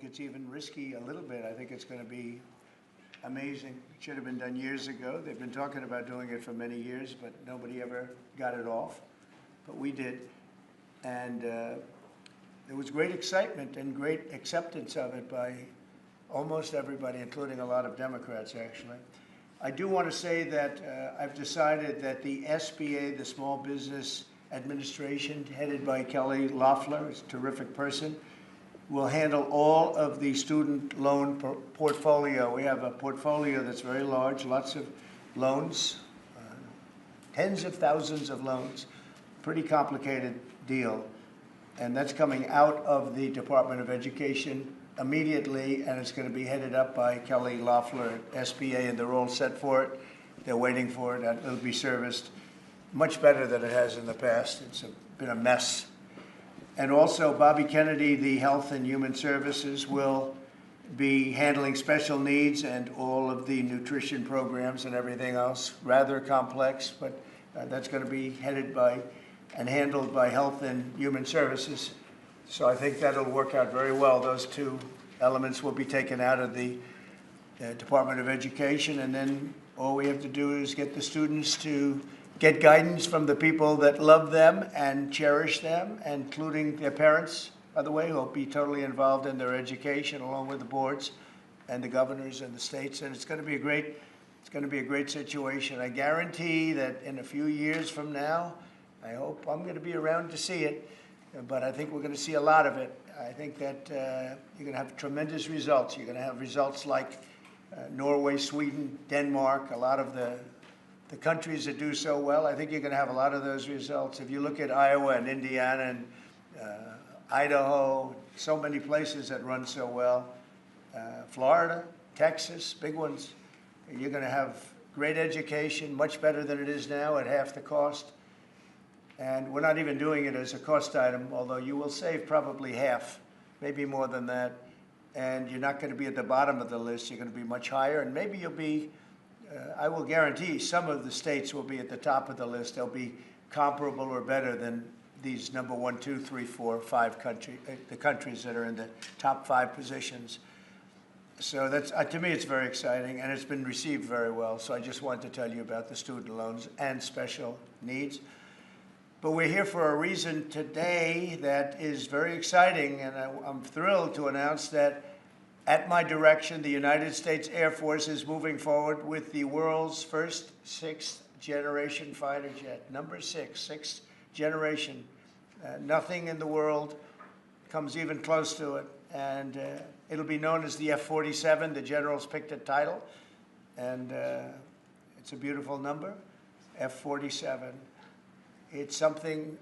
It's even risky a little bit. I think it's going to be amazing. It should have been done years ago. They've been talking about doing it for many years, but nobody ever got it off. But we did. And there was great excitement and great acceptance of it by almost everybody, including a lot of Democrats, actually. I do want to say that I've decided that the SBA, the Small Business Administration, headed by Kelly Loeffler, who's a terrific person, will handle all of the student loan portfolio. We have a portfolio that's very large, lots of loans, tens of thousands of loans, pretty complicated deal. And that's coming out of the Department of Education immediately, and it's going to be headed up by Kelly Loeffler at SBA, and they're all set for it. They're waiting for it, and it'll be serviced much better than it has in the past. It's been a mess. And also, Bobby Kennedy, the Health and Human Services, will be handling special needs and all of the nutrition programs and everything else. Rather complex, but that's going to be headed by and handled by Health and Human Services. So I think that'll work out very well. Those two elements will be taken out of the Department of Education, and then all we have to do is get the students to get guidance from the people that love them and cherish them, including their parents, by the way, who will be totally involved in their education, along with the boards and the governors and the states. And it's going to be a great situation. I guarantee that in a few years from now, I hope I'm going to be around to see it, but I think we're going to see a lot of it. I think that you're going to have tremendous results. You're going to have results like Norway, Sweden, Denmark, a lot of the countries that do so well. I think you're going to have a lot of those results. If you look at Iowa and Indiana and Idaho, so many places that run so well, Florida, Texas, big ones, you're going to have great education, much better than it is now at half the cost. And we're not even doing it as a cost item, although you will save probably half, maybe more than that. And you're not going to be at the bottom of the list. You're going to be much higher, and maybe you'll be I will guarantee some of the states will be at the top of the list. They'll be comparable or better than these number 1, 2, 3, 4, 5 the countries that are in the top 5 positions. So that's to me, it's very exciting, and it's been received very well. So I just wanted to tell you about the student loans and special needs. But we're here for a reason today that is very exciting, and I'm thrilled to announce that at my direction, the United States Air Force is moving forward with the world's first 6th-generation fighter jet. Number 6, 6th generation. Nothing in the world comes even close to it. And it'll be known as the F-47. The generals picked a title. And it's a beautiful number, F-47. It's something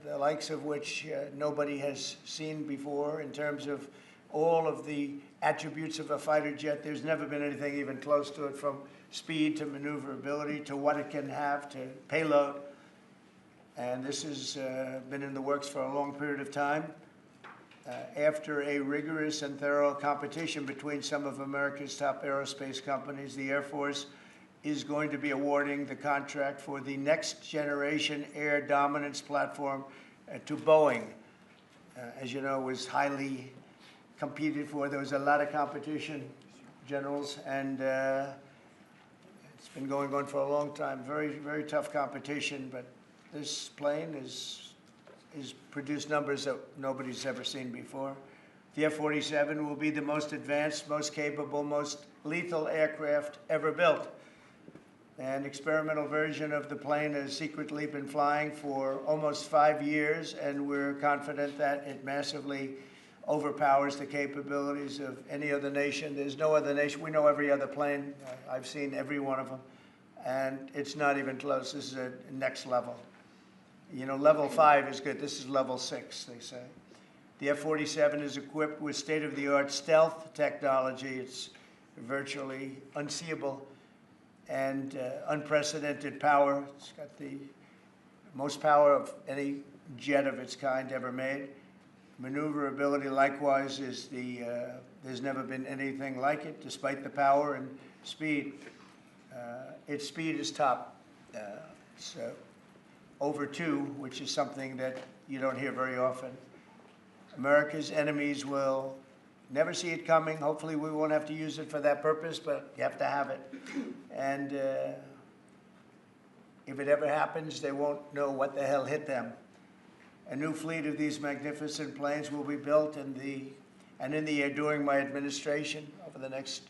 the likes of which nobody has seen before in terms of all of the attributes of a fighter jet. There's never been anything even close to it, from speed to maneuverability to what it can have to payload. And this has been in the works for a long period of time. After a rigorous and thorough competition between some of America's top aerospace companies, the Air Force is going to be awarding the contract for the next generation air dominance platform to Boeing. As you know, it was highly competed for. There was a lot of competition, generals, and it's been going on for a long time. Very, very tough competition, but this plane is produced numbers that nobody's ever seen before. The F-47 will be the most advanced, most capable, most lethal aircraft ever built. An experimental version of the plane has secretly been flying for almost 5 years, and we're confident that it massively overpowers the capabilities of any other nation. There's no other nation. We know every other plane. I've seen every one of them, and it's not even close. This is a next level. You know, level 5 is good. This is level 6, they say. The F-47 is equipped with state-of-the-art stealth technology. It's virtually unseeable and unprecedented power. It's got the most power of any jet of its kind ever made. Maneuverability, likewise, is there's never been anything like it, despite the power and speed. Its speed is top. It's over 2, which is something that you don't hear very often. America's enemies will Never see it coming. Hopefully we won't have to use it for that purpose, but you have to have it. And if it ever happens, they won't know what the hell hit them. A new fleet of these magnificent planes will be built in the air during my administration over the next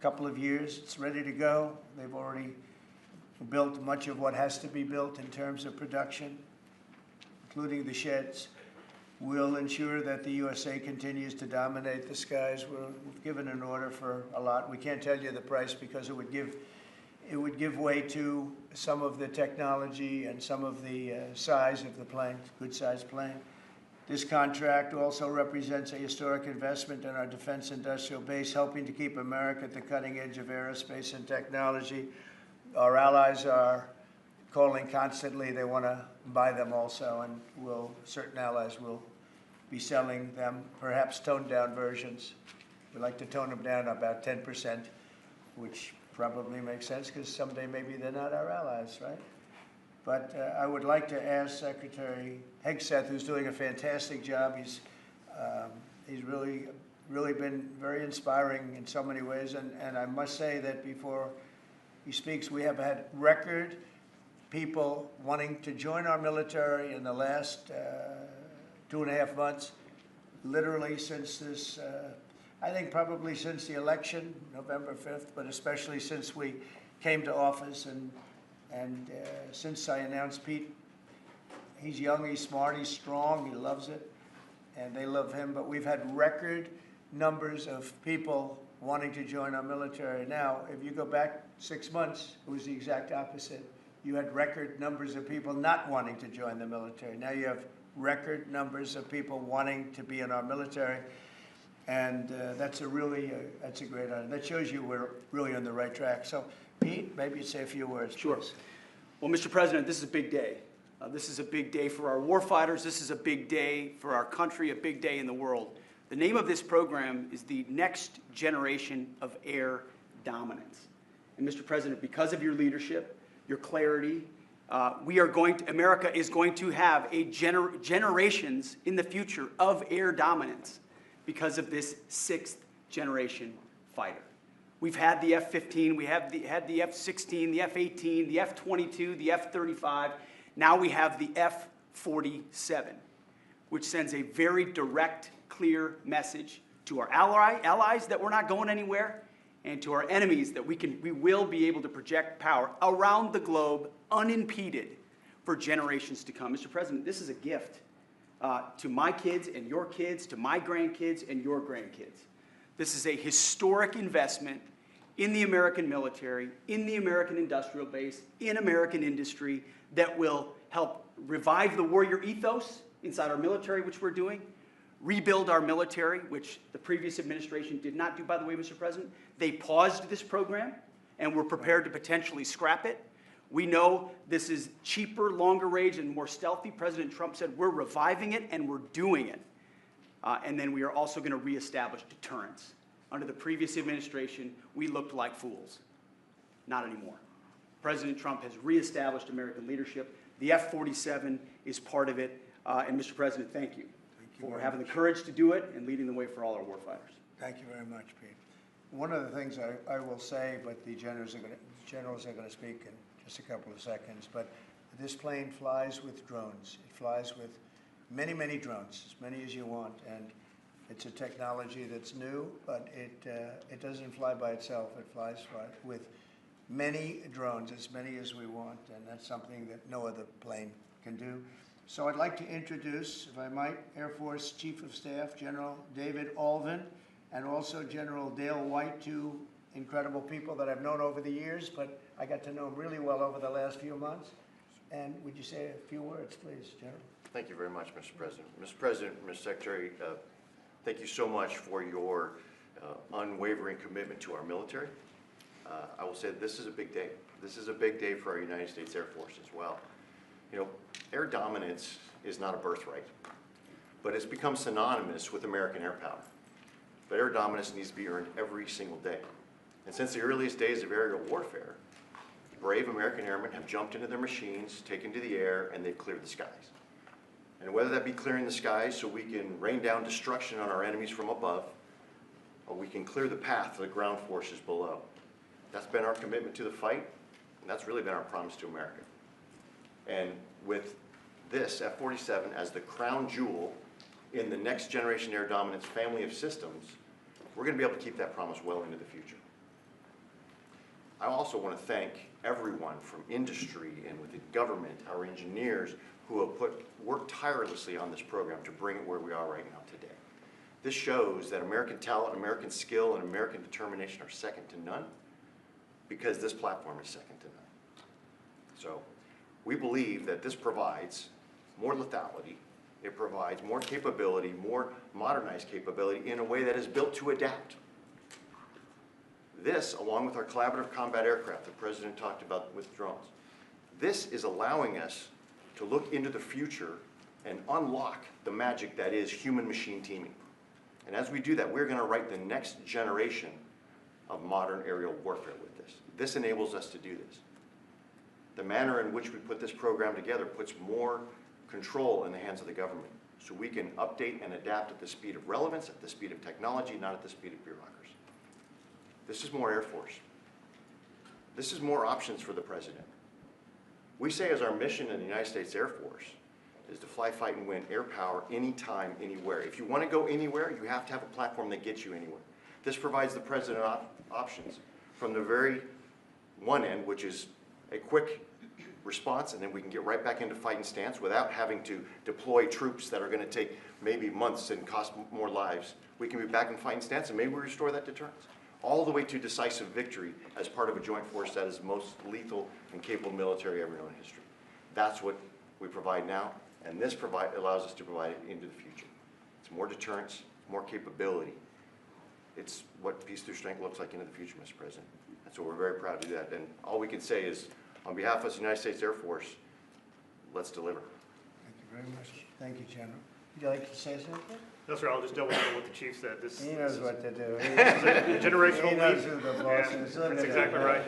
couple of years. It's ready to go. They've already built much of what has to be built in terms of production, including the sheds. We'll ensure that the USA continues to dominate the skies. We've given an order for a lot. We can't tell you the price because it would give way to some of the technology and some of the size of the plane, good-sized plane. This contract also represents a historic investment in our defense industrial base, helping to keep America at the cutting edge of aerospace and technology. Our allies are calling constantly. They want to buy them also, and certain allies will be selling them, perhaps toned-down versions. We like to tone them down about 10%, which probably makes sense because someday maybe they're not our allies, right? But I would like to ask Secretary Hegseth, who's doing a fantastic job. He's really been very inspiring in so many ways, and I must say that before he speaks, we have had record people wanting to join our military in the last 2.5 months, literally since this, I think probably since the election, November 5th, but especially since we came to office and since I announced Pete. He's young, he's smart, he's strong, he loves it, and they love him. But we've had record numbers of people wanting to join our military. Now, if you go back 6 months, it was the exact opposite. You had record numbers of people not wanting to join the military. Now you have record numbers of people wanting to be in our military, and that's a great honor. That shows you we're really on the right track. So, Pete, maybe you'd say a few words. Sure. Please. Well, Mr. President, this is a big day. This is a big day for our warfighters. This is a big day for our country, a big day in the world. The name of this program is the Next Generation of Air Dominance. And Mr. President, because of your leadership, your clarity, America is going to have generations in the future of air dominance because of this 6th generation fighter. We've had the F-15, we had the F-16, the F-18, the F-22, the F-35. Now we have the F-47, which sends a very direct, clear message to our allies that we're not going anywhere, and to our enemies that we will be able to project power around the globe unimpeded for generations to come. Mr. President, this is a gift to my kids and your kids, to my grandkids and your grandkids. This is a historic investment in the American military, in the American industrial base, in American industry that will help revive the warrior ethos inside our military, which we're doing, rebuild our military, which the previous administration did not do, by the way, Mr. President. They paused this program and were prepared to potentially scrap it. We know this is cheaper, longer range, and more stealthy. President Trump said we're reviving it and we're doing it. And then we are also going to reestablish deterrence. Under the previous administration, we looked like fools. Not anymore. President Trump has reestablished American leadership. The F-47 is part of it. And Mr. President, thank you for having the courage to do it and leading the way for all our warfighters. Thank you very much, Pete. One of the things I will say, but the generals are going to speak in just a couple of seconds, but this plane flies with drones. It flies with many, many drones, as many as you want, and it's a technology that's new, but it doesn't fly by itself. It flies with many drones, as many as we want, and that's something that no other plane can do. So I'd like to introduce, if I might, Air Force Chief of Staff, General David Alvin, and also General Dale White, two incredible people that I've known over the years, but I got to know them really well over the last few months. And would you say a few words, please, General? Thank you very much, Mr. President. Mr. President, Mr. Secretary, thank you so much for your unwavering commitment to our military. I will say this is a big day. This is a big day for our United States Air Force as well. You know, air dominance is not a birthright, but it's become synonymous with American air power. But air dominance needs to be earned every single day. And since the earliest days of aerial warfare, brave American airmen have jumped into their machines, taken to the air, and they've cleared the skies. And whether that be clearing the skies so we can rain down destruction on our enemies from above, we can clear the path to the ground forces below. That's been our commitment to the fight, and that's really been our promise to America. And with this F-47 as the crown jewel in the next generation air dominance family of systems, we're going to be able to keep that promise well into the future. I also want to thank everyone from industry and within government, our engineers, who have worked tirelessly on this program to bring it where we are right now today. This shows that American talent, American skill, and American determination are second to none, because this platform is second to none. So we believe that this provides more lethality, it provides more capability, more modernized capability in a way that is built to adapt. This, along with our collaborative combat aircraft the President talked about with drones, this is allowing us to look into the future and unlock the magic that is human-machine teaming. And as we do that, we're going to write the next generation of modern aerial warfare with this. This enables us to do this. The manner in which we put this program together puts more control in the hands of the government, so we can update and adapt at the speed of relevance, at the speed of technology, not at the speed of bureaucracy. This is more Air Force. This is more options for the President. We say as our mission in the United States Air Force is to fly, fight, and win air power anytime, anywhere. If you want to go anywhere, you have to have a platform that gets you anywhere. This provides the President options from the very one end, which is a quick response, and then we can get right back into fighting stance without having to deploy troops that are going to take maybe months and cost more lives. We can be back in fighting stance, and maybe we restore that deterrence. All the way to decisive victory as part of a joint force that is the most lethal and capable military ever known in history. That's what we provide now, and this allows us to provide it into the future. It's more deterrence, more capability. It's what peace through strength looks like into the future, Mr. President. And so we're very proud to do that. And all we can say is, on behalf of the United States Air Force, let's deliver. Thank you very much. Thank you, General. Would you like to say something? No, sir, I'll just double down what the chief said. He knows what to do. This is a generational He knows leap. who the boss and is. Look That's at exactly that. right.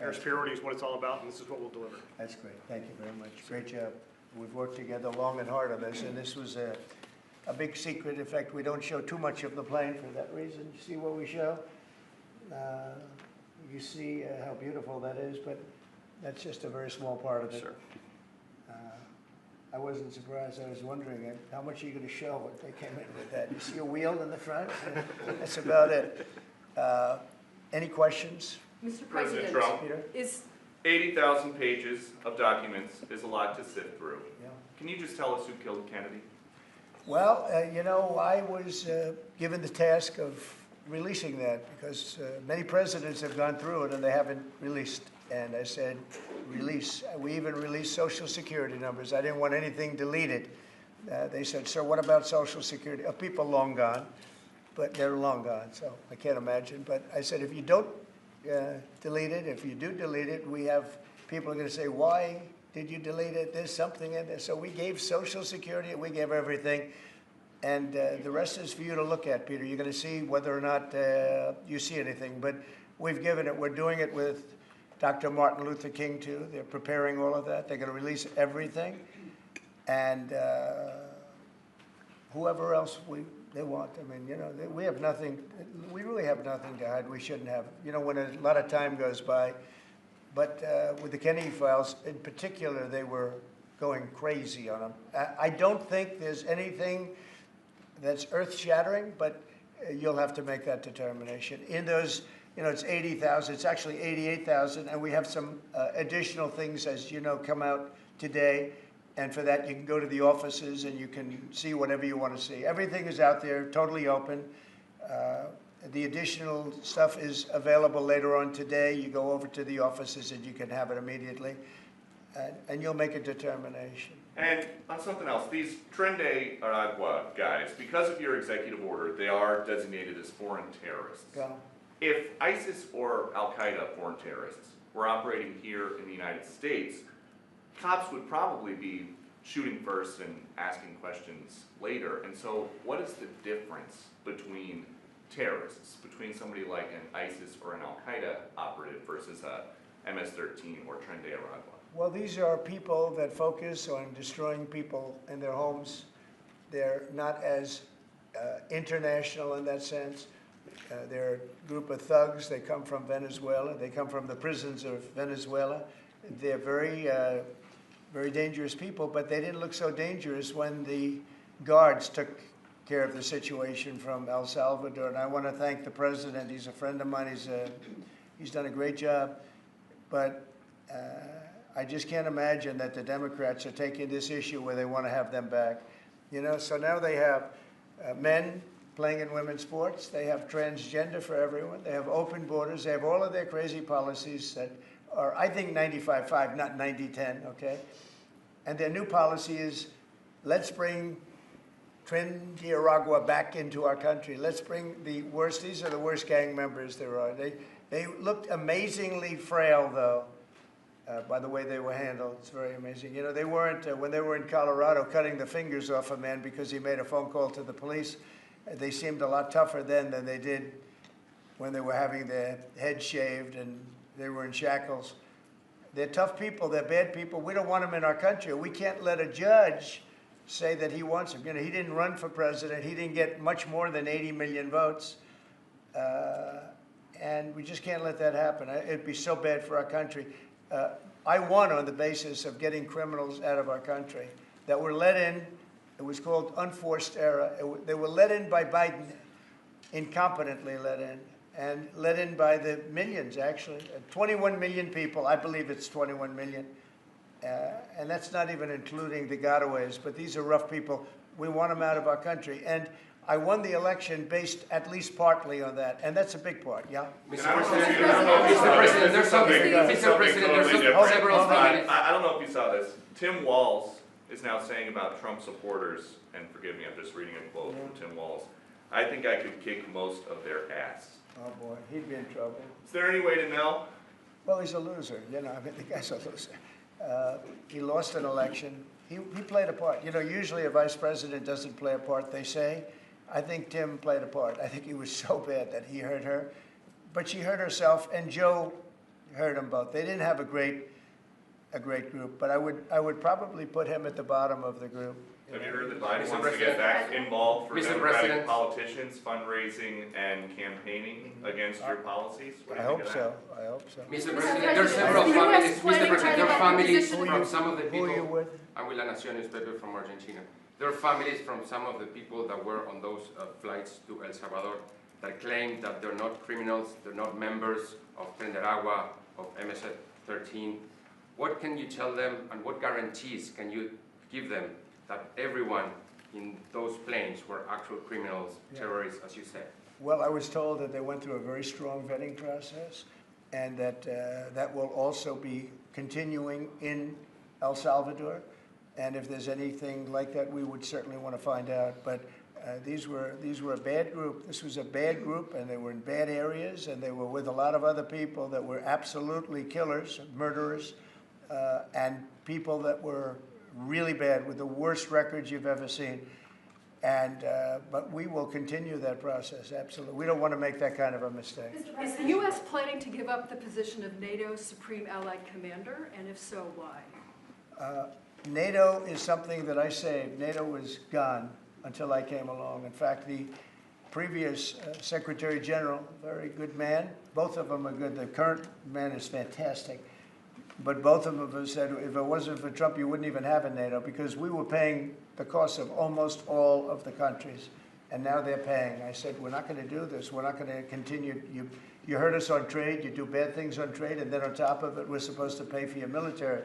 Air superiority is what it's all about, and this is what we'll deliver. That's great. Thank you very much. Great job. We've worked together long and hard on this, and this was a big secret. In fact, we don't show too much of the plane for that reason. You see what we show? You see how beautiful that is, but that's just a very small part of it. Sure. I wasn't surprised. I was wondering, how much are you going to show when they came in with that? You see a wheel in the front? That's about it. Any questions? Mr. President President, Trump, Peter? is 80,000 pages of documents is a lot to sift through. Yeah. Can you just tell us who killed Kennedy? Well, you know, I was given the task of releasing that because many presidents have gone through it and they haven't released. And I said, release. We even released Social Security numbers. I didn't want anything deleted. They said, sir, what about Social Security? People long gone, but they're long gone, so I can't imagine. But I said, if you don't delete it, if you do delete it, we have people are going to say, why did you delete it? There's something in there. So we gave Social Security, we gave everything. And the rest is for you to look at, Peter. You're going to see whether or not you see anything. But we've given it. We're doing it with Dr. Martin Luther King, too. They're preparing all of that. They're going to release everything. And whoever else they want. I mean, you know, we have nothing. We really have nothing to hide. We shouldn't have. You know, when a lot of time goes by. But with the Kennedy files, in particular, they were going crazy on them. I don't think there's anything that's earth-shattering, but you'll have to make that determination. In those, you know, it's 80,000. It's actually 88,000, and we have some additional things, as you know, come out today. And for that, you can go to the offices and you can see whatever you want to see. Everything is out there, totally open. The additional stuff is available later on today. You go over to the offices and you can have it immediately. And you'll make a determination. And on something else, these Tren de Aragua guys, because of your executive order, they are designated as foreign terrorists. Go. If ISIS or Al-Qaeda foreign terrorists were operating here in the United States, cops would probably be shooting first and asking questions later. And so what is the difference between terrorists, between somebody like an ISIS or an Al-Qaeda operative versus a MS-13 or Tren de Aragua? Well, these are people that focus on destroying people in their homes. They're not as international in that sense. They're a group of thugs. They come from Venezuela. They come from the prisons of Venezuela. They're very dangerous people, but they didn't look so dangerous when the guards took care of the situation from El Salvador. And I want to thank the president. He's a friend of mine. He's done a great job. But I just can't imagine that the Democrats are taking this issue where they want to have them back. You know, so now they have men playing in women's sports. They have transgender for everyone. They have open borders. They have all of their crazy policies that are, I think, 95-5, not 90-10, okay? And their new policy is, let's bring Trinidad back into our country. Let's bring the worst. These are the worst gang members there are. They looked amazingly frail, though, by the way they were handled. It's very amazing. You know, they weren't, when they were in Colorado, cutting the fingers off a man because he made a phone call to the police. They seemed a lot tougher then than they did when they were having their heads shaved and they were in shackles. They're tough people. They're bad people. We don't want them in our country. We can't let a judge say that he wants him. You know, he didn't run for president. He didn't get much more than 80 million votes. And we just can't let that happen. It'd be so bad for our country. I won on the basis of getting criminals out of our country that were let in. It was called unforced error. They were let in by Biden, incompetently let in, and let in by the millions, actually. 21 million people. I believe it's 21 million. And that's not even including the gotaways, but these are rough people. We want them out of our country. And I won the election based at least partly on that, and that's a big part, yeah? Mr. President, there's something totally different. I don't know if you saw this. Tim Walz is now saying about Trump supporters, and forgive me, I'm just reading a quote from Tim Walz, I think I could kick most of their ass. Oh, boy, he'd be in trouble. Is there any way to know? Well, he's a loser, you know, I mean, the guy's a loser. He lost an election. He played a part. You know, usually a vice president doesn't play a part, they say. I think Tim played a part. I think he was so bad that he hurt her. But she hurt herself, and Joe hurt them both. They didn't have a great group, but I would probably put him at the bottom of the group. Have you heard that Biden wants to get back involved for Democratic politicians, fundraising and campaigning against your policies? I hope so. I hope so. Mr. President, there are several families. Mr. President, there are families from some of the people. Who are you with? I'm with La Nación newspaper from Argentina. There are families from some of the people that were on those flights to El Salvador that claim that they're not criminals, they're not members of Trinidad, of MS-13. What can you tell them, and what guarantees can you give them that everyone in those planes were actual criminals, terrorists, as you said? Well, I was told that they went through a very strong vetting process, and that that will also be continuing in El Salvador. And if there's anything like that, we would certainly want to find out. But these were a bad group. This was a bad group, and they were in bad areas, and they were with a lot of other people that were absolutely killers, murderers, and people that were really bad with the worst records you've ever seen. And but we will continue that process, absolutely. We don't want to make that kind of a mistake. Is the U.S. planning to give up the position of NATO's Supreme Allied Commander, and if so, why? NATO is something that I saved. NATO was gone until I came along. In fact, the previous Secretary General, very good man, both of them are good. The current man is fantastic. But both of them have said, if it wasn't for Trump, you wouldn't even have a NATO, because we were paying the cost of almost all of the countries. And now they're paying. I said, we're not going to do this. We're not going to continue. You hurt us on trade. You do bad things on trade. And then on top of it, we're supposed to pay for your military.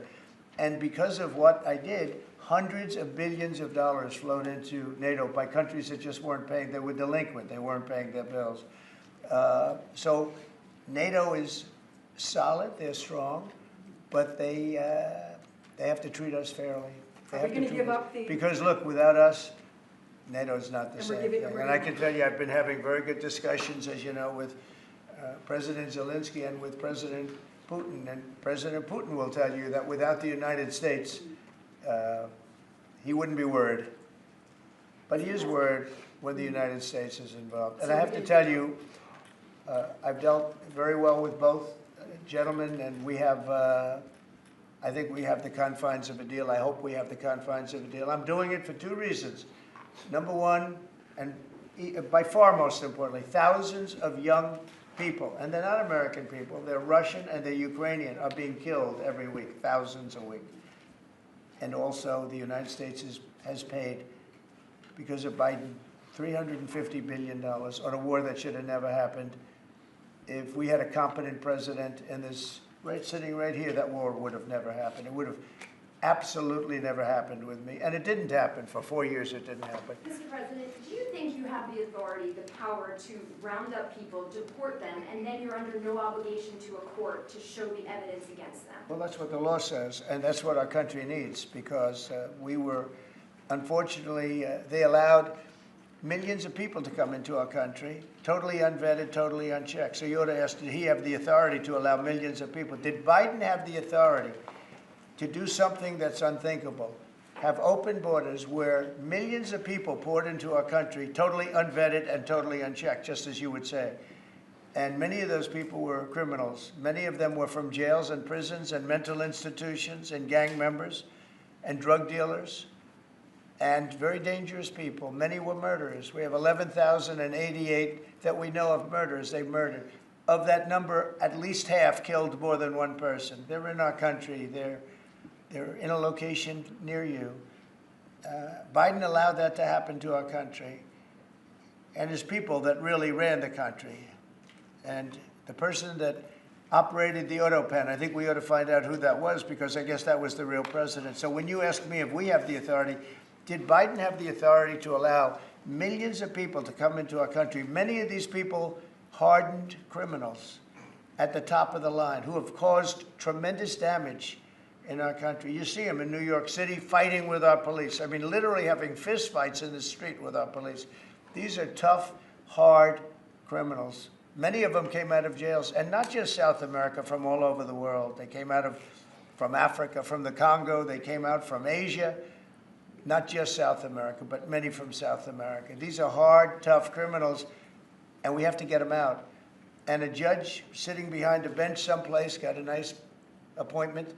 And because of what I did, hundreds of billions of dollars flowed into NATO by countries that just weren't paying. They were delinquent. They weren't paying their bills. So NATO is solid. They're strong. But they have to treat us fairly. They Are we going to give up the... Because, look, without us, NATO's not the And same we're giving- thing. And I can tell you, I've been having very good discussions, as you know, with President Zelensky and with President Putin. And President Putin will tell you that without the United States, he wouldn't be worried. But he is worried when the United States is involved. And I have to tell you, I've dealt very well with both gentlemen, and we have, I think we have the confines of a deal. I hope we have the confines of a deal. I'm doing it for two reasons. Number one, and by far most importantly, thousands of young people, and they're not American people, they're Russian and they're Ukrainian, are being killed every week, thousands a week. And also the United States has paid, because of Biden, $350 billion on a war that should have never happened. If we had a competent president in this, sitting right here, that war would have never happened. It would have absolutely never happened with me. And it didn't happen. For 4 years, it didn't happen. Mr. President, do you think you have the authority, the power to round up people, deport them, and then you're under no obligation to a court to show the evidence against them? Well, that's what the law says, and that's what our country needs, because we were, unfortunately, they allowed millions of people to come into our country, totally unvetted, totally unchecked. So you ought to ask, did he have the authority to allow millions of people? Did Biden have the authority to do something that's unthinkable? Have open borders where millions of people poured into our country, totally unvetted and totally unchecked, just as you would say. And many of those people were criminals. Many of them were from jails and prisons and mental institutions and gang members and drug dealers and very dangerous people. Many were murderers. We have 11,088 that we know of murderers they've murdered. Of that number, at least half killed more than one person. They're in our country. They're in a location near you. Biden allowed that to happen to our country. And his people that really ran the country. And the person that operated the auto pen, I think we ought to find out who that was, because I guess that was the real president. So when you ask me if we have the authority, did Biden have the authority to allow millions of people to come into our country? Many of these people hardened criminals at the top of the line who have caused tremendous damage in our country. You see them in New York City fighting with our police. I mean, literally having fist fights in the street with our police. These are tough, hard criminals. Many of them came out of jails, and not just South America, from all over the world. They came out from Africa, from the Congo. They came out from Asia, not just South America, but many from South America. These are hard, tough criminals, and we have to get them out. And a judge sitting behind a bench someplace got a nice appointment.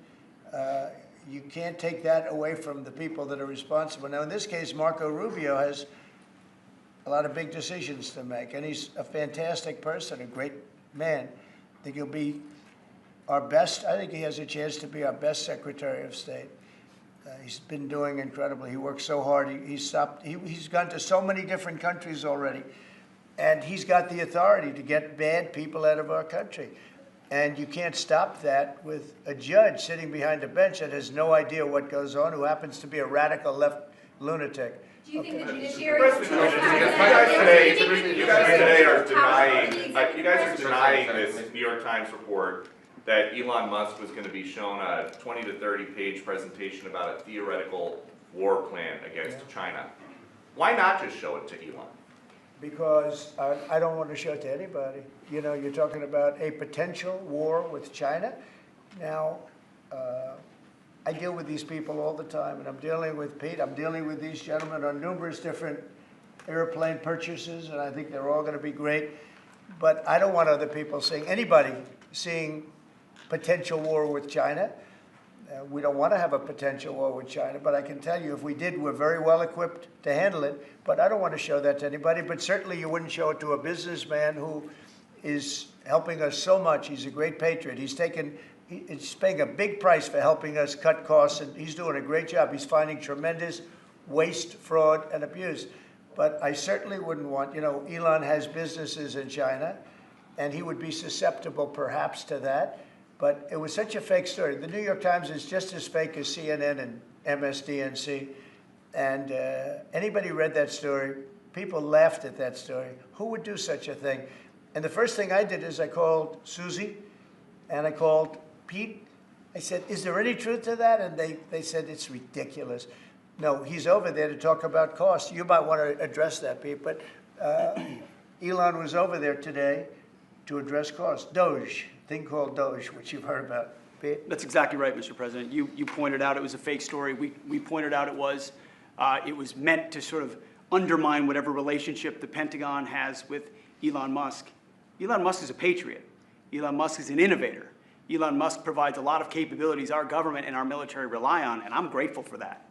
You can't take that away from the people that are responsible. Now, in this case, Marco Rubio has a lot of big decisions to make, and he's a fantastic person, a great man. I think he'll be our best. I think he has a chance to be our best Secretary of State. He's been doing incredibly. He works so hard. He's gone to so many different countries already, and he's got the authority to get bad people out of our country. And you can't stop that with a judge sitting behind a bench that has no idea what goes on, who happens to be a radical left lunatic. Do you think the judiciary is You guys today are denying this New York Times report that Elon Musk was going to be shown a 20 to 30 page presentation about a theoretical war plan against China. Why not just show it to Elon? Because I don't want to show it to anybody. You know, you're talking about a potential war with China. Now, I deal with these people all the time, and I'm dealing with Pete. I'm dealing with these gentlemen on numerous different airplane purchases, and I think they're all going to be great. But I don't want other people anybody seeing potential war with China. We don't want to have a potential war with China, but I can tell you if we did, we're very well equipped to handle it. But I don't want to show that to anybody. But certainly you wouldn't show it to a businessman who is helping us so much. He's a great patriot. He's paying a big price for helping us cut costs, and he's doing a great job. He's finding tremendous waste, fraud, and abuse. But I certainly wouldn't want, Elon has businesses in China, and he would be susceptible perhaps to that. But it was such a fake story. The New York Times is just as fake as CNN and MSDNC. And anybody read that story, people laughed at that story. Who would do such a thing? And the first thing I did is I called Susie and I called Pete. I said, is there any truth to that? And they said, it's ridiculous. No, he's over there to talk about costs. You might want to address that, Pete. But Elon was over there today to address costs. Doge. Thing called Doge, which you've heard about. Pete? That's exactly right, Mr. President. You pointed out it was a fake story. We pointed out it was meant to sort of undermine whatever relationship the Pentagon has with Elon Musk. Elon Musk is a patriot. Elon Musk is an innovator. Elon Musk provides a lot of capabilities our government and our military rely on, and I'm grateful for that.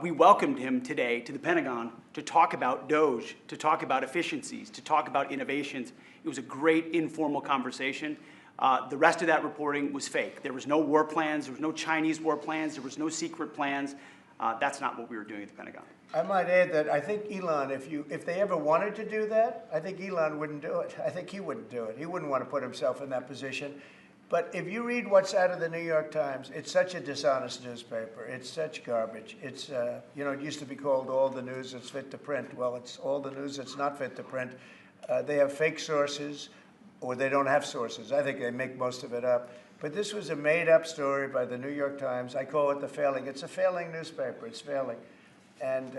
We welcomed him today to the Pentagon to talk about DOGE, to talk about efficiencies, to talk about innovations. It was a great informal conversation. The rest of that reporting was fake. There was no war plans. There was no Chinese war plans. There was no secret plans. That's not what we were doing at the Pentagon. I might add that I think Elon, if they ever wanted to do that, I think Elon wouldn't do it. I think he wouldn't do it. He wouldn't want to put himself in that position. But if you read what's out of the New York Times, it's such a dishonest newspaper. It's such garbage. It's, you know, it used to be called all the news that's fit to print. Well, it's all the news that's not fit to print. They have fake sources, or they don't have sources. I think they make most of it up. But this was a made-up story by the New York Times. I call it the failing. It's a failing newspaper. It's failing. And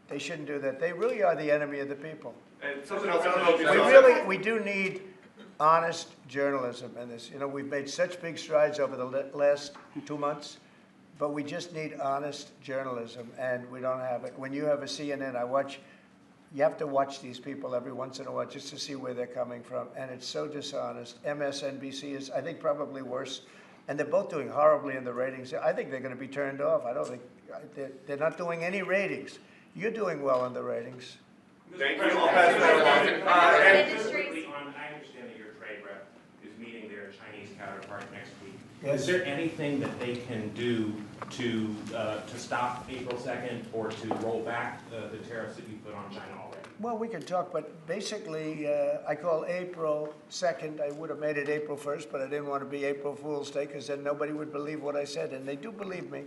they shouldn't do that. They really are the enemy of the people. And something else. We do need honest journalism in this. You know, we've made such big strides over the last 2 months, but we just need honest journalism, and we don't have it. When you have a CNN, you have to watch these people every once in a while just to see where they're coming from, and it's so dishonest. MSNBC is, I think, probably worse, and they're both doing horribly in the ratings. I think they're going to be turned off. I don't think, they're not doing any ratings. You're doing well in the ratings. Thank you. I'll pass that along. I understand that your trade rep is meeting their Chinese counterpart next week. Yes. Is there anything that they can do to stop April 2nd or to roll back the tariffs that you put on China already? Well, we can talk, but basically, I call April 2nd. I would have made it April 1st, but I didn't want to be April Fool's Day because then nobody would believe what I said, and they do believe me.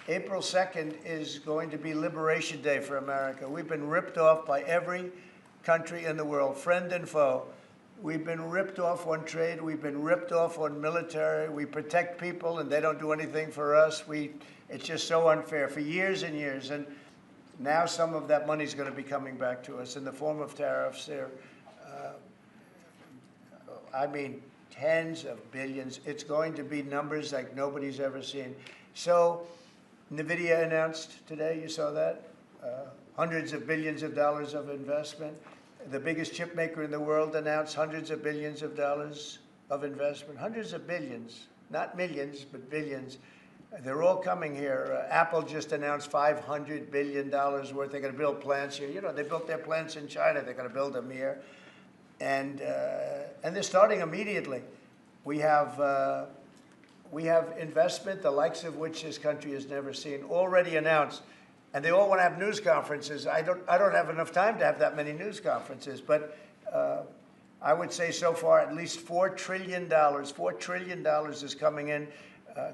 April 2nd is going to be Liberation Day for America. We've been ripped off by every country in the world, friend and foe. We've been ripped off on trade. We've been ripped off on military. We protect people, and they don't do anything for us. It's just so unfair for years and years. And now some of that money is going to be coming back to us in the form of tariffs. I mean, tens of billions. It's going to be numbers like nobody's ever seen. So NVIDIA announced today, you saw that, hundreds of billions of dollars of investment. The biggest chip maker in the world announced hundreds of billions of dollars of investment. Hundreds of billions, not millions, but billions. They're all coming here. Apple just announced $500 billion worth. They're going to build plants here. You know, they built their plants in China. They're going to build them here. And they're starting immediately. We have investment, the likes of which this country has never seen, already announced. And they all want to have news conferences. I don't have enough time to have that many news conferences, but I would say so far at least $4 trillion. $4 trillion is coming in.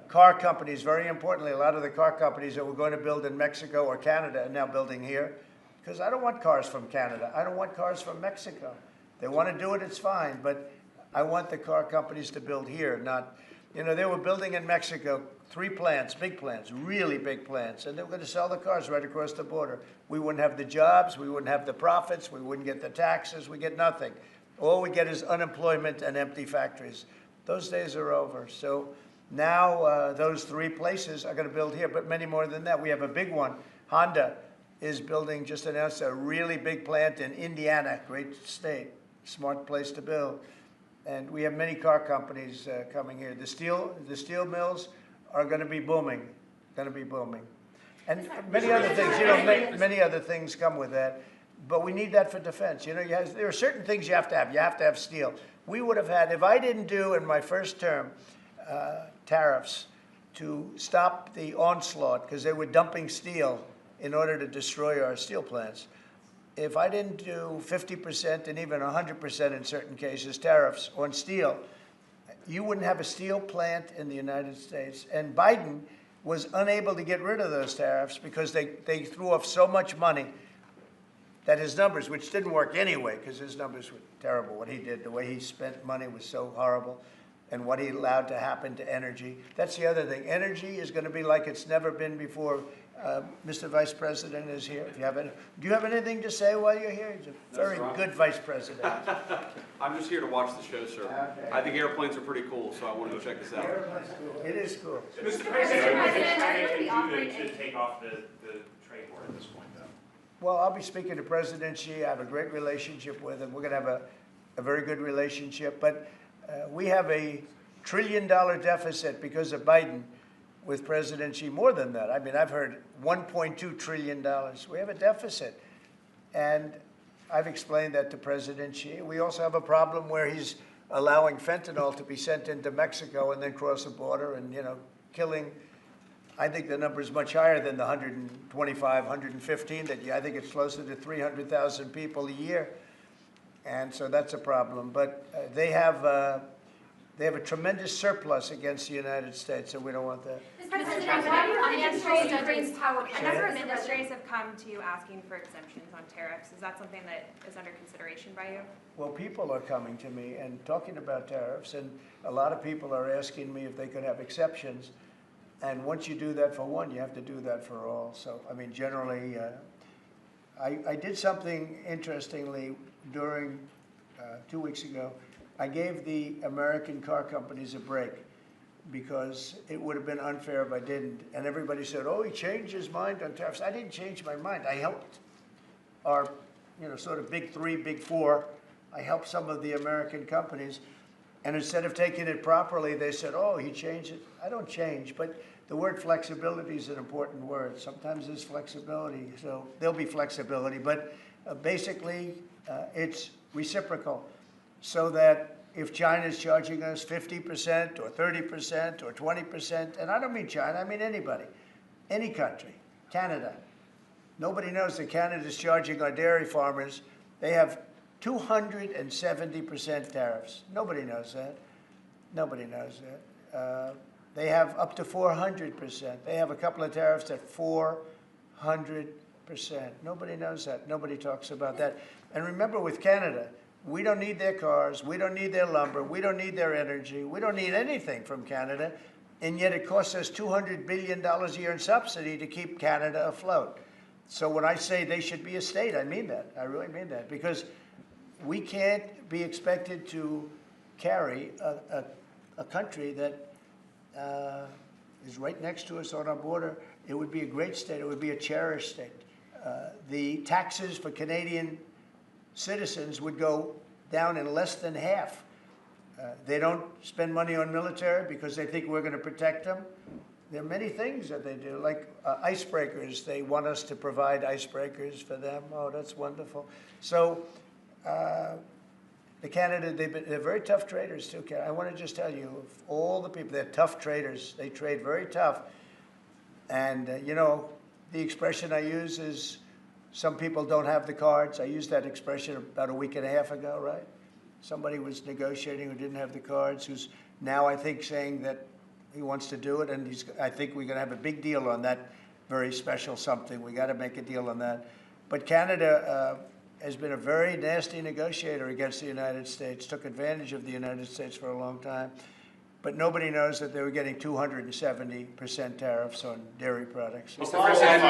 Car companies, very importantly, a lot of the car companies that were going to build in Mexico or Canada are now building here. Because I don't want cars from Canada. I don't want cars from Mexico. They want to do it, it's fine. But I want the car companies to build here, not, you know, they were building in Mexico 3 plants, big plants, really big plants, and they were going to sell the cars right across the border. We wouldn't have the jobs, we wouldn't have the profits, we wouldn't get the taxes, we get nothing. All we get is unemployment and empty factories. Those days are over. So now those 3 places are going to build here, but many more than that. We have a big one. Honda is building, just announced a really big plant in Indiana, great state, smart place to build. And we have many car companies coming here. The steel mills are going to be booming, And many other things, you know, many other things come with that. But we need that for defense. You know, there are certain things you have to have. You have to have steel. We would have had, if I didn't do in my first term tariffs to stop the onslaught, because they were dumping steel in order to destroy our steel plants. If I didn't do 50% and even 100% in certain cases tariffs on steel, you wouldn't have a steel plant in the United States. And Biden was unable to get rid of those tariffs because they threw off so much money that his numbers, which didn't work anyway, because his numbers were terrible, what he did, the way he spent money was so horrible, and what he allowed to happen to energy. That's the other thing. Energy is going to be like it's never been before. Mr. Vice President is here. If you have any, do you have anything to say while you're here? He's a very good Vice President. I'm just here to watch the show, sir. Okay. I think airplanes are pretty cool, so I want to go check this out. Airplane's cool. It is cool. Mr. President, President, are what you can do to take off the trade war at this point, though? Well, I'll be speaking to President Xi. I have a great relationship with him. We're going to have a very good relationship. But we have a $1 trillion deficit because of Biden. with President Xi, more than that. I mean, I've heard $1.2 trillion. We have a deficit. And I've explained that to President Xi. We also have a problem where he's allowing fentanyl to be sent into Mexico and then cross the border and, killing. I think the number is much higher than the 125, 115 that I think it's closer to 300,000 people a year. And so that's a problem. But they have a tremendous surplus against the United States, so we don't want that. Mr. President, why do you control Ukraine's power A number of industries have come to you asking for exemptions on tariffs. Is that something that is under consideration by you? Well, people are coming to me and talking about tariffs, and a lot of people are asking me if they could have exceptions. And once you do that for one, you have to do that for all. So, I mean, generally, I did something interestingly during 2 weeks ago. I gave the American car companies a break because it would have been unfair if I didn't. And everybody said, oh, he changed his mind on tariffs. I didn't change my mind. I helped our, sort of big three, big four. I helped some of the American companies. And instead of taking it properly, they said, oh, he changed it. I don't change. But the word flexibility is an important word. Sometimes there's flexibility. So there'll be flexibility. But basically, it's reciprocal. So that if China is charging us 50% or 30% or 20%, and I don't mean China, I mean anybody, any country, Canada. Nobody knows that Canada is charging our dairy farmers. They have 270% tariffs. Nobody knows that. Nobody knows that. They have up to 400%. They have a couple of tariffs at 400%. Nobody knows that. Nobody talks about that. And remember, with Canada, we don't need their cars, we don't need their lumber, we don't need their energy, we don't need anything from Canada, and yet it costs us $200 billion a year in subsidy to keep Canada afloat. So when I say they should be a state, I mean that. I really mean that, because we can't be expected to carry a country that is right next to us on our border. It would be a great state. It would be a cherished state. The taxes for Canadian citizens would go down in less than half. They don't spend money on military because they think we're going to protect them. There are many things that they do, like icebreakers. They want us to provide icebreakers for them. Oh, that's wonderful. So the Canada, they're very tough traders too. I want to just tell you, of all the people, they're tough traders. They trade very tough. And, the expression I use is, some people don't have the cards. I used that expression about a week and a half ago, right? Somebody was negotiating who didn't have the cards, who's now, I think, saying that he wants to do it, and I think we're going to have a big deal on that very special something. We got to make a deal on that. But Canada has been a very nasty negotiator against the United States, took advantage of the United States for a long time. But nobody knows that they were getting 270% tariffs on dairy products. Mr. President,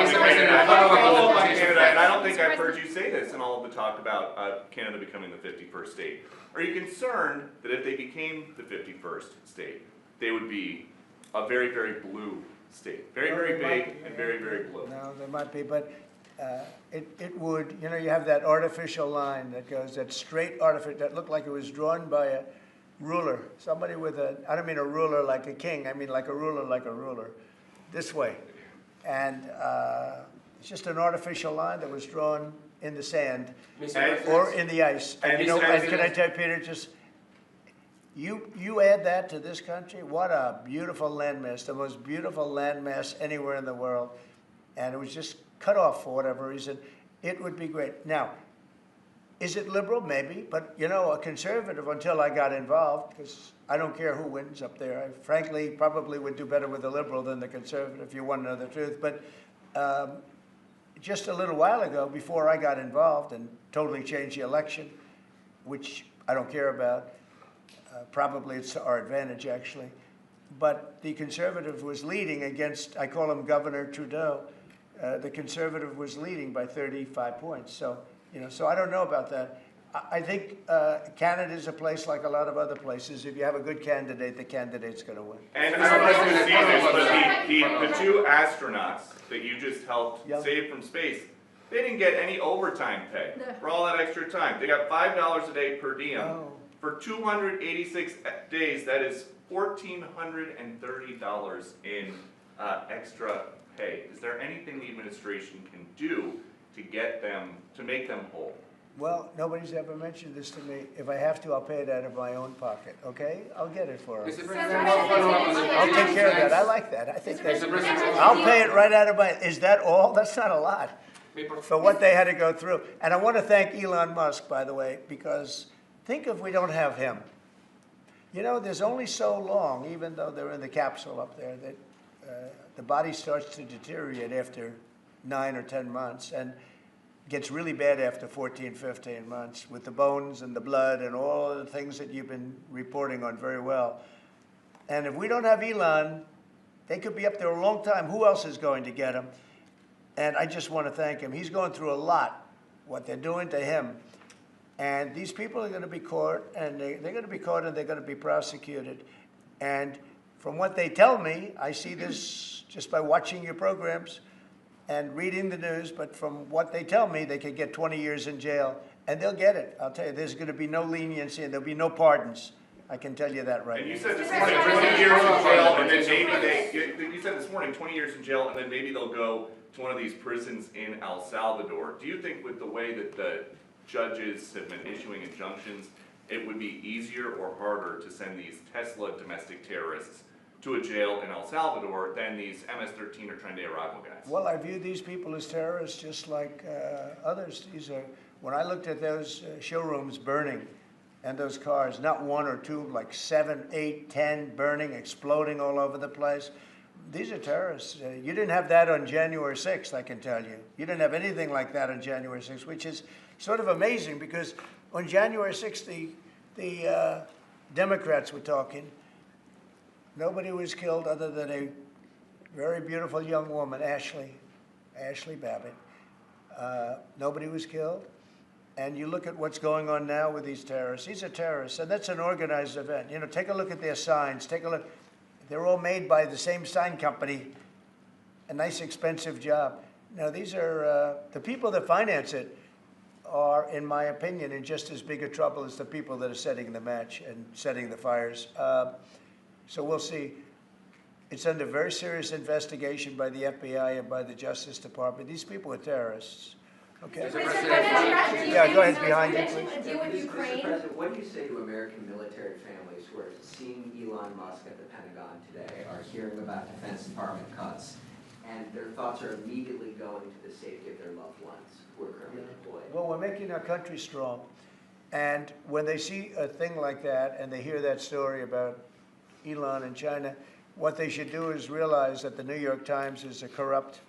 follow up on Canada, and I don't think I've heard you say this in all of the talk about Canada becoming the 51st state. Are you concerned that if they became the 51st state, they would be a very, very blue state? Very, very big and very, very blue. No, there might be, but it would, you have that artificial line that goes, that straight artificial, that looked like it was drawn by a ruler, somebody with I don't mean a ruler like a king, I mean like a ruler, this way. And it's just an artificial line that was drawn in the sand or in the ice. And, and can I tell you, Peter, just, you add that to this country, what a beautiful landmass, the most beautiful landmass anywhere in the world. And it was just cut off for whatever reason. It would be great. Now, is it liberal? Maybe. But, a conservative, until I got involved, because I don't care who wins up there. I frankly probably would do better with the liberal than the conservative, if you want to know the truth. But just a little while ago, before I got involved and totally changed the election, which I don't care about, probably it's to our advantage, actually. But the conservative was leading against, I call him Governor Trudeau. The conservative was leading by 35 points. So, so I don't know about that. I think Canada is a place like a lot of other places. If you have a good candidate, the candidate's going to win. And I don't know if you've seen this, but the two astronauts that you just helped save from space, they didn't get any overtime pay for all that extra time. They got $5 a day per diem. For 286 days, that is $1,430 in extra pay. Is there anything the administration can do to get them, to make them whole? Well, nobody's ever mentioned this to me. If I have to, I'll pay it out of my own pocket, okay? I'll get it for them. Mr. I'll take care of that. I like that. I think that's, Mr. President, I'll pay it right out of my, is that all? That's not a lot for what they had to go through. And I want to thank Elon Musk, by the way, because think if we don't have him. You know, there's only so long, even though they're in the capsule up there, that the body starts to deteriorate after 9 or 10 months and gets really bad after 14, 15 months with the bones and the blood and all the things that you've been reporting on very well. And if we don't have Elon, they could be up there a long time. Who else is going to get him? And I just want to thank him. He's going through a lot, what they're doing to him. And these people are going to be caught, and they're going to be caught, and they're going to be prosecuted. And from what they tell me, I see this just by watching your programs and reading the news, but from what they tell me, they could get 20 years in jail, and they'll get it. I'll tell you, there's going to be no leniency, and there'll be no pardons. I can tell you that right And now. you said this morning 20 years in jail, and then maybe you said this morning 20 years in jail, and then maybe they'll go to one of these prisons in El Salvador. Do you think with the way that the judges have been issuing injunctions, it would be easier or harder to send these Tesla domestic terrorists to a jail in El Salvador than these MS-13 or Tren de Aragua guys? Well, I view these people as terrorists just like others. These are, when I looked at those showrooms burning and those cars, not one or two, like 7, 8, 10 burning, exploding all over the place. These are terrorists. You didn't have that on January 6th, I can tell you. You didn't have anything like that on January 6th, which is sort of amazing because on January 6th, the Democrats were talking. Nobody was killed other than a very beautiful young woman, Ashley Babbitt. Nobody was killed. And you look at what's going on now with these terrorists. These are terrorists, and that's an organized event. You know, take a look at their signs. Take a look. They're all made by the same sign company. A nice, expensive job. Now, these are the people that finance it are, in my opinion, in just as big a trouble as the people that are setting the match and setting the fires. So we'll see. It's under very serious investigation by the FBI and by the Justice Department. These people are terrorists. Okay. Yeah, go ahead, behind you, please. Deal with Mr. Ukraine. President, what do you say to American military families who are seeing Elon Musk at the Pentagon today, are hearing about Defense Department cuts, and their thoughts are immediately going to the safety of their loved ones who are currently deployed? Well, we're making our country strong. And when they see a thing like that and they hear that story about Elon and China, what they should do is realize that the New York Times is a corrupt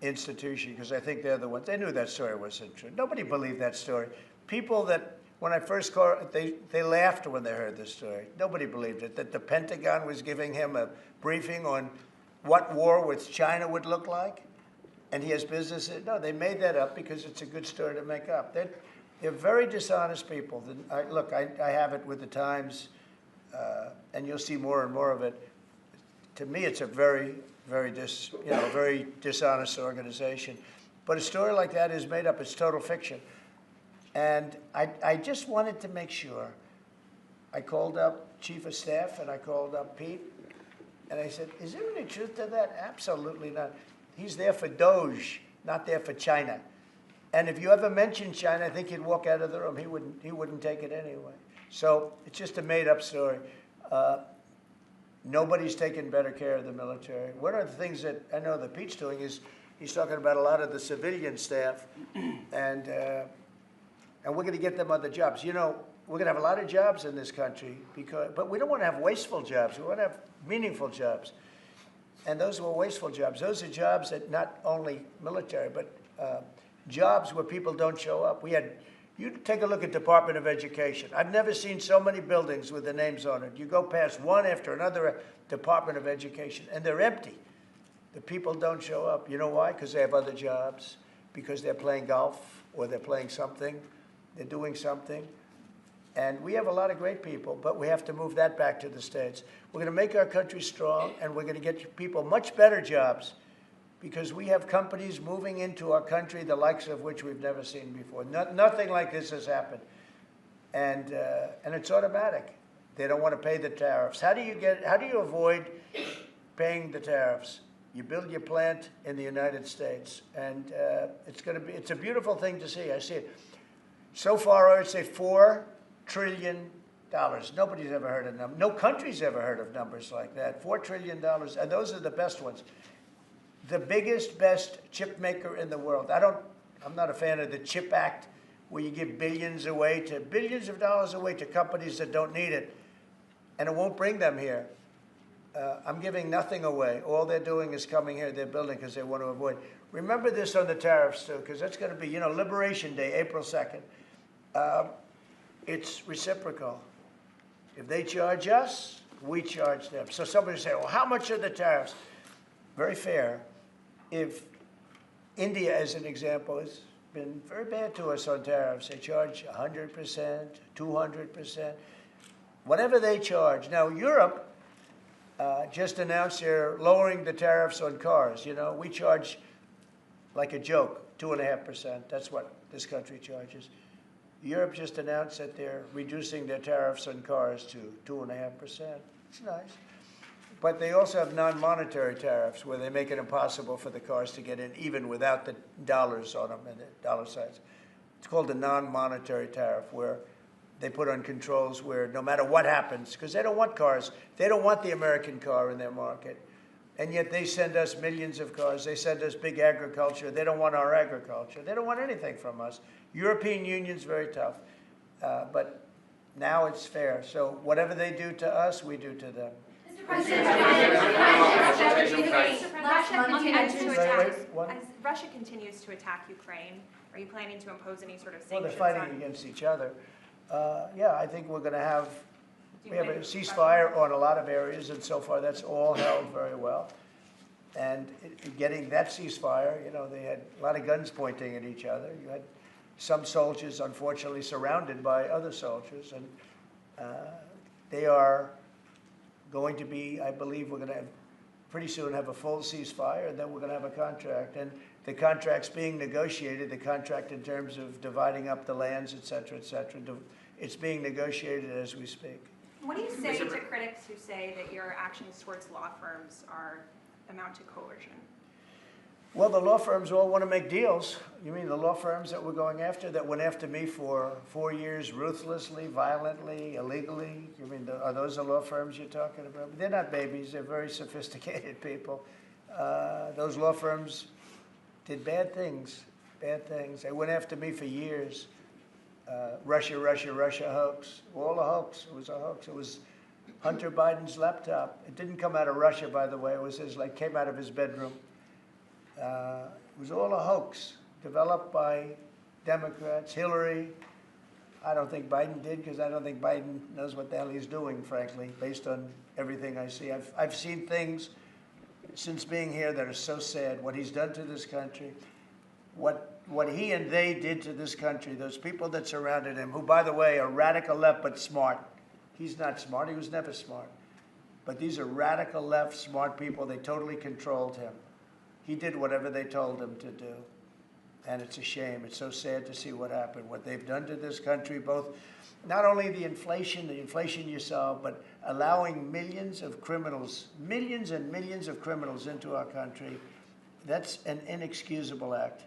institution, because I think they're the ones. They knew that story wasn't true. Nobody believed that story. People that, when I first called, they laughed when they heard this story. Nobody believed it, that the Pentagon was giving him a briefing on what war with China would look like, and he has business. No, they made that up because it's a good story to make up. They're very dishonest people. Look, I have it with the Times, and you'll see more and more of it. To me, it's a very dishonest organization. But a story like that is made up. It's total fiction. And I just wanted to make sure. I called up Chief of Staff and I called up Pete. And I said, is there any truth to that? Absolutely not. He's there for Doge, not there for China. And if you ever mention China, I think he'd walk out of the room. He wouldn't take it anyway. So it's just a made-up story. Nobody's taken better care of the military. One of the things that I know that Pete's doing is he's talking about a lot of the civilian staff, and we're going to get them other jobs. You know, we're going to have a lot of jobs in this country, but we don't want to have wasteful jobs. We want to have meaningful jobs. And those were wasteful jobs. Those are jobs that not only military, but jobs where people don't show up. You take a look at Department of Education. I've never seen so many buildings with the names on it. You go past one after another Department of Education, and they're empty. The people don't show up. You know why? Because they have other jobs, because they're playing golf, or they're playing something, they're doing something. And we have a lot of great people, but we have to move that back to the States. We're going to make our country strong, and we're going to get people much better jobs, because we have companies moving into our country, the likes of which we've never seen before. Nothing like this has happened. And it's automatic. They don't want to pay the tariffs. How do you avoid paying the tariffs? You build your plant in the United States, and it's a beautiful thing to see. I see it. So far, I would say $4 trillion. Nobody's ever heard of them. No country's ever heard of numbers like that. $4 trillion, and those are the best ones. The biggest, best chip maker in the world. I'm not a fan of the CHIP Act, where you give billions of dollars away to companies that don't need it, and it won't bring them here. I'm giving nothing away. All they're doing is coming here, they're building because they want to avoid. Remember this on the tariffs, too, because that's going to be, Liberation Day, April 2nd. It's reciprocal. If they charge us, we charge them. So somebody say, well, how much are the tariffs? Very fair. If India, as an example, has been very bad to us on tariffs. They charge 100%, 200%, whatever they charge. Now, Europe just announced they're lowering the tariffs on cars. We charge like a joke, 2.5%. That's what this country charges. Europe just announced that they're reducing their tariffs on cars to 2.5%. It's nice. But they also have non-monetary tariffs where they make it impossible for the cars to get in even without the dollars on them and the dollar signs. It's called a non-monetary tariff, where they put on controls where no matter what happens, because they don't want cars, they don't want the American car in their market. And yet they send us millions of cars. They send us big agriculture. They don't want our agriculture. They don't want anything from us. European Union's very tough. But now it's fair. So whatever they do to us, we do to them. Russia continues to attack Ukraine. Are you planning to impose any sort of Well, sanctions? they're fighting against each other. Yeah, I think we're going to have, we have a ceasefire on a lot of areas, and so far that's all held very well. And getting that ceasefire, they had a lot of guns pointing at each other. You had some soldiers, unfortunately, surrounded by other soldiers, and they are going to be, I believe we're going to have, pretty soon have a full ceasefire, and then we're going to have a contract. And the contract's being negotiated, the contract in terms of dividing up the lands, et cetera, it's being negotiated as we speak. What do you say to critics who say that your actions towards law firms amount to coercion? Well, the law firms all want to make deals. You mean the law firms that we're going after, that went after me for 4 years, ruthlessly, violently, illegally? You mean, are those the law firms you're talking about? They're not babies. They're very sophisticated people. Those law firms did bad things, bad things. They went after me for years. Russia hoax, all a hoax. It was a hoax. It was Hunter Biden's laptop. It didn't come out of Russia, by the way. It was came out of his bedroom. It was all a hoax, developed by Democrats. Hillary, I don't think Biden did, because I don't think Biden knows what the hell he's doing, frankly, based on everything I see. I've seen things since being here that are so sad, what he's done to this country, what he and they did to this country, those people that surrounded him, who, by the way, are radical left but smart. He's not smart. He was never smart. But these are radical left, smart people. They totally controlled him. He did whatever they told him to do. And it's a shame. It's so sad to see what happened, what they've done to this country, both not only the inflation you saw, but allowing millions of criminals, millions and millions of criminals into our country. That's an inexcusable act.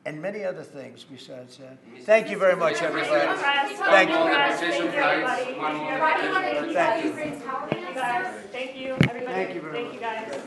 And many other things besides that. Thank you very much, everybody. Thank you. Thank you, everybody. Thank you very much. Thank you, guys.